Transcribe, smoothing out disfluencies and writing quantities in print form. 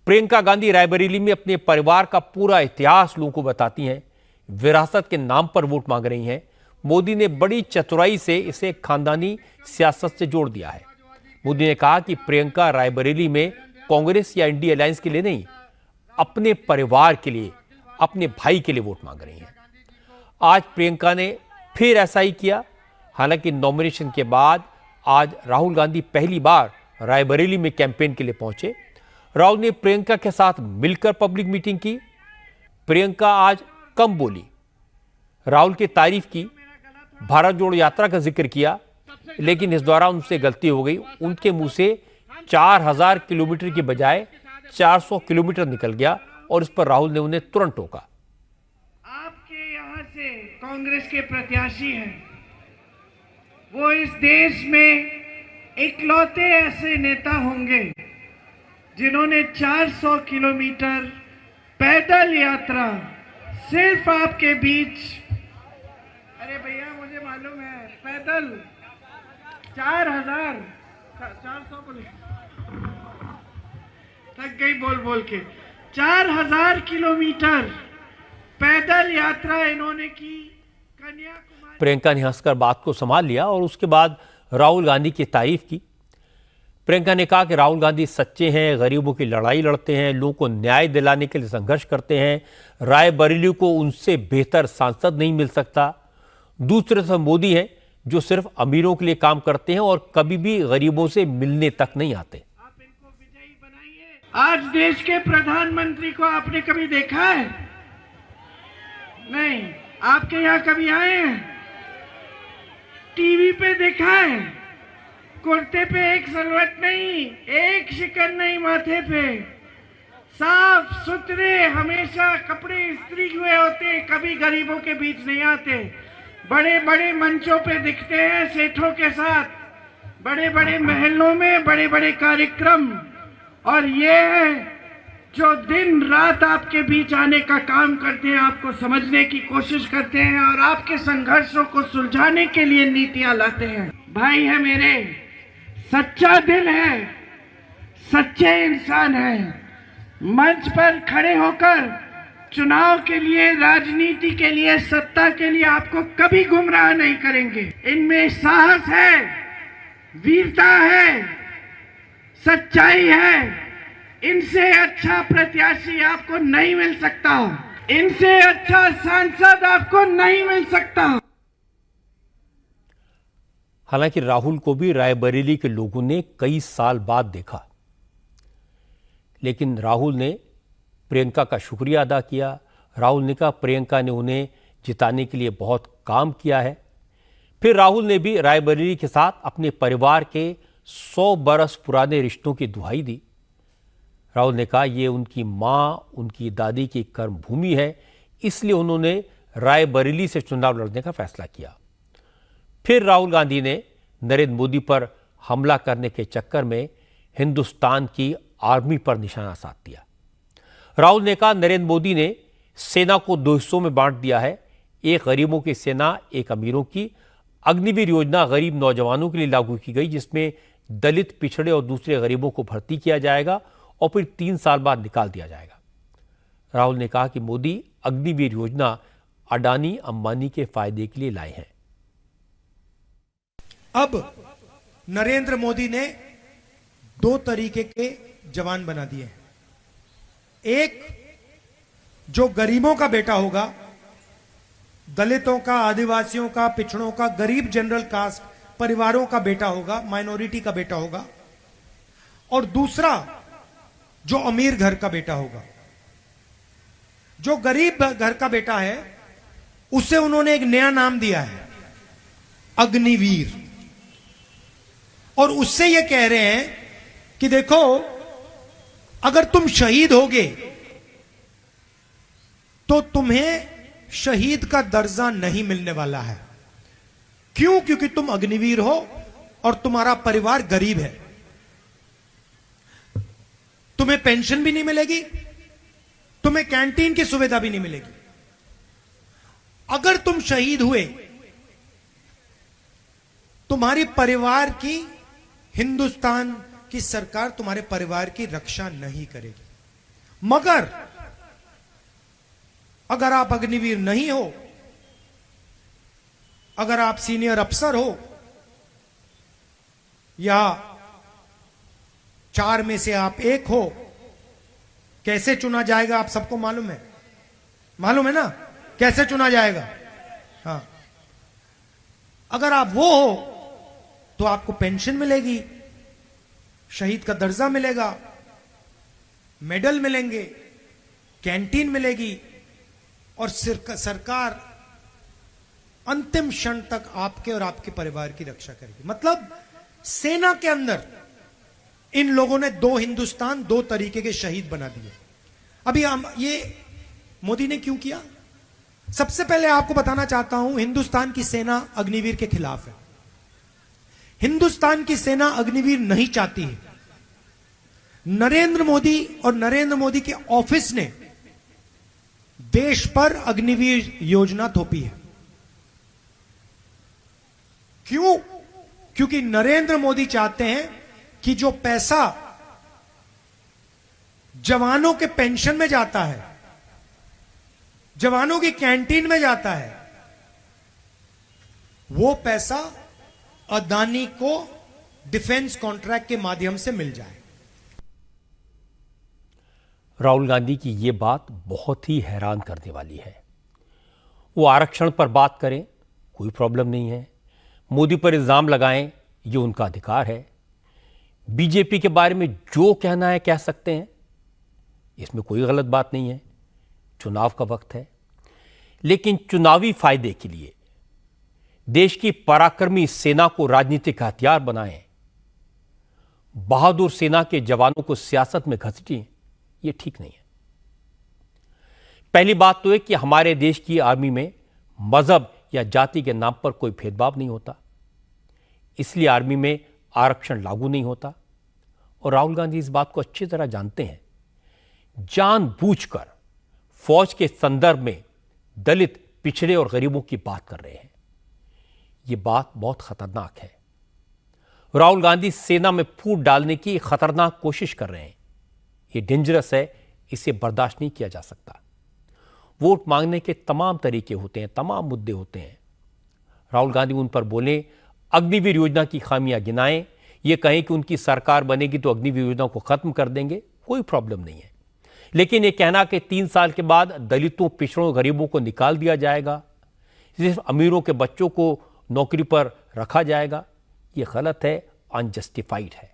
प्रियंका गांधी रायबरेली में अपने परिवार का पूरा इतिहास लोगों को बताती हैं। विरासत के नाम पर वोट मांग रही हैं। मोदी ने बड़ी चतुराई से इसे खानदानी सियासत से जोड़ दिया है। मोदी ने कहा कि प्रियंका रायबरेली में कांग्रेस या इंडिया अलायंस के लिए नहीं, अपने परिवार के लिए, अपने भाई के लिए वोट मांग रही हैं। आज प्रियंका ने फिर ऐसा ही किया। हालांकि नॉमिनेशन के बाद आज राहुल गांधी पहली बार रायबरेली में कैंपेन के लिए पहुंचे। राहुल ने प्रियंका के साथ मिलकर पब्लिक मीटिंग की। प्रियंका आज कम बोली, राहुल की तारीफ की, भारत जोड़ो यात्रा का जिक्र किया, लेकिन इस दौरान उनसे गलती हो गई। उनके मुंह से 4000 किलोमीटर की बजाय 400 किलोमीटर निकल गया और इस पर राहुल ने उन्हें तुरंत टोका। आपके यहां से कांग्रेस के प्रत्याशी हैं, वो इस देश में इकलौते ऐसे नेता होंगे जिन्होंने 400 किलोमीटर पैदल यात्रा सिर्फ आपके बीच, अरे भैया मुझे मालूम है, पैदल 400 थक गई बोल बोल के, 4000 किलोमीटर पैदल यात्रा इन्होंने की कन्याकुमारी। प्रियंका ने हंसकर बात को संभाल लिया और उसके बाद राहुल गांधी की तारीफ की। प्रियंका ने कहा कि राहुल गांधी सच्चे हैं, गरीबों की लड़ाई लड़ते हैं, लोगों को न्याय दिलाने के लिए संघर्ष करते हैं। रायबरेली को उनसे बेहतर सांसद नहीं मिल सकता। दूसरे तरफ मोदी हैं जो सिर्फ अमीरों के लिए काम करते हैं और कभी भी गरीबों से मिलने तक नहीं आते। आप इनको विजयी बनाइए। आज देश के प्रधानमंत्री को आपने कभी देखा है? नहीं। आपके यहाँ कभी आए हैं? टीवी पे देखा है? कुर्ते पे एक सलवट नहीं, एक शिकन नहीं माथे पे, साफ सुथरे हमेशा कपड़े इस्त्री हुए होते, कभी गरीबों के बीच नहीं आते। बड़े बड़े मंचों पे दिखते हैं सेठों के साथ, बड़े बड़े महलों में बड़े बड़े कार्यक्रम, और ये है जो दिन रात आपके बीच आने का काम करते हैं, आपको समझने की कोशिश करते हैं और आपके संघर्षों को सुलझाने के लिए नीतियां लाते हैं। भाई है मेरे, सच्चा दिल है, सच्चे इंसान है, मंच पर खड़े होकर चुनाव के लिए, राजनीति के लिए, सत्ता के लिए आपको कभी गुमराह नहीं करेंगे। इनमें साहस है, वीरता है, सच्चाई है। इनसे अच्छा प्रत्याशी आपको नहीं मिल सकता, इनसे अच्छा सांसद आपको नहीं मिल सकता। हालांकि राहुल को भी रायबरेली के लोगों ने कई साल बाद देखा, लेकिन राहुल ने प्रियंका का शुक्रिया अदा किया। राहुल ने कहा प्रियंका ने उन्हें जिताने के लिए बहुत काम किया है। फिर राहुल ने भी रायबरेली के साथ अपने परिवार के 100 बरस पुराने रिश्तों की दुहाई दी। राहुल ने कहा ये उनकी माँ, उनकी दादी की कर्मभूमि है, इसलिए उन्होंने रायबरेली से चुनाव लड़ने का फैसला किया। फिर राहुल गांधी ने नरेंद्र मोदी पर हमला करने के चक्कर में हिंदुस्तान की आर्मी पर निशाना साध दिया। राहुल ने कहा नरेंद्र मोदी ने सेना को 2 हिस्सों में बांट दिया है, एक गरीबों की सेना, एक अमीरों की। अग्निवीर योजना गरीब नौजवानों के लिए लागू की गई, जिसमें दलित, पिछड़े और दूसरे गरीबों को भर्ती किया जाएगा और फिर 3 साल बाद निकाल दिया जाएगा। राहुल ने कहा कि मोदी अग्निवीर योजना अडानी अंबानी के फायदे के लिए लाए हैं। अब नरेंद्र मोदी ने 2 तरीके के जवान बना दिए हैं। एक जो गरीबों का बेटा होगा, दलितों का, आदिवासियों का, पिछड़ों का, गरीब जनरल कास्ट परिवारों का बेटा होगा, माइनॉरिटी का बेटा होगा, और दूसरा जो अमीर घर का बेटा होगा। जो गरीब घर का बेटा है उसे उन्होंने एक नया नाम दिया है, अग्निवीर। और उससे ये कह रहे हैं कि देखो अगर तुम शहीद होगे तो तुम्हें शहीद का दर्जा नहीं मिलने वाला है। क्यों? क्योंकि तुम अग्निवीर हो और तुम्हारा परिवार गरीब है। तुम्हें पेंशन भी नहीं मिलेगी, तुम्हें कैंटीन की सुविधा भी नहीं मिलेगी। अगर तुम शहीद हुए, तुम्हारी परिवार की, हिंदुस्तान की सरकार तुम्हारे परिवार की रक्षा नहीं करेगी। मगर अगर आप अग्निवीर नहीं हो, अगर आप सीनियर अफसर हो, या 4 में से आप एक हो, कैसे चुना जाएगा आप सबको मालूम है? मालूम है ना कैसे चुना जाएगा? हाँ, अगर आप वो हो तो आपको पेंशन मिलेगी, शहीद का दर्जा मिलेगा, मेडल मिलेंगे, कैंटीन मिलेगी, और सरकार अंतिम क्षण तक आपके और आपके परिवार की रक्षा करेगी। मतलब सेना के अंदर इन लोगों ने 2 हिंदुस्तान 2 तरीके के शहीद बना दिए। अभी हम ये मोदी ने क्यों किया? सबसे पहले आपको बताना चाहता हूं, हिंदुस्तान की सेना अग्निवीर के खिलाफ है। हिंदुस्तान की सेना अग्निवीर नहीं चाहती है। नरेंद्र मोदी और नरेंद्र मोदी के ऑफिस ने देश पर अग्निवीर योजना थोपी है। क्यों? क्योंकि नरेंद्र मोदी चाहते हैं कि जो पैसा जवानों के पेंशन में जाता है, जवानों की कैंटीन में जाता है, वो पैसा अदानी को डिफेंस कॉन्ट्रैक्ट के माध्यम से मिल जाए। राहुल गांधी की ये बात बहुत ही हैरान करने वाली है। वो आरक्षण पर बात करें, कोई प्रॉब्लम नहीं है। मोदी पर इल्जाम लगाएं, ये उनका अधिकार है। बीजेपी के बारे में जो कहना है कह सकते हैं, इसमें कोई गलत बात नहीं है। चुनाव का वक्त है, लेकिन चुनावी फायदे के लिए देश की पराक्रमी सेना को राजनीतिक हथियार बनाएं, बहादुर सेना के जवानों को सियासत में घसीटें, ये ठीक नहीं है। पहली बात तो है कि हमारे देश की आर्मी में मजहब या जाति के नाम पर कोई भेदभाव नहीं होता, इसलिए आर्मी में आरक्षण लागू नहीं होता। और राहुल गांधी इस बात को अच्छी तरह जानते हैं। जानबूझकर फौज के संदर्भ में दलित, पिछड़े और गरीबों की बात कर रहे हैं। यह बात बहुत खतरनाक है। राहुल गांधी सेना में फूट डालने की खतरनाक कोशिश कर रहे हैं। यह डेंजरस है, इसे बर्दाश्त नहीं किया जा सकता। वोट मांगने के तमाम तरीके होते हैं, तमाम मुद्दे होते हैं। राहुल गांधी उन पर बोले, अग्निवीर योजना की खामियां गिनाएं, ये कहें कि उनकी सरकार बनेगी तो अग्निवीर योजना को खत्म कर देंगे, कोई प्रॉब्लम नहीं है। लेकिन ये कहना कि 3 साल के बाद दलितों, पिछड़ों, गरीबों को निकाल दिया जाएगा, सिर्फ अमीरों के बच्चों को नौकरी पर रखा जाएगा, ये गलत है, अनजस्टिफाइड है।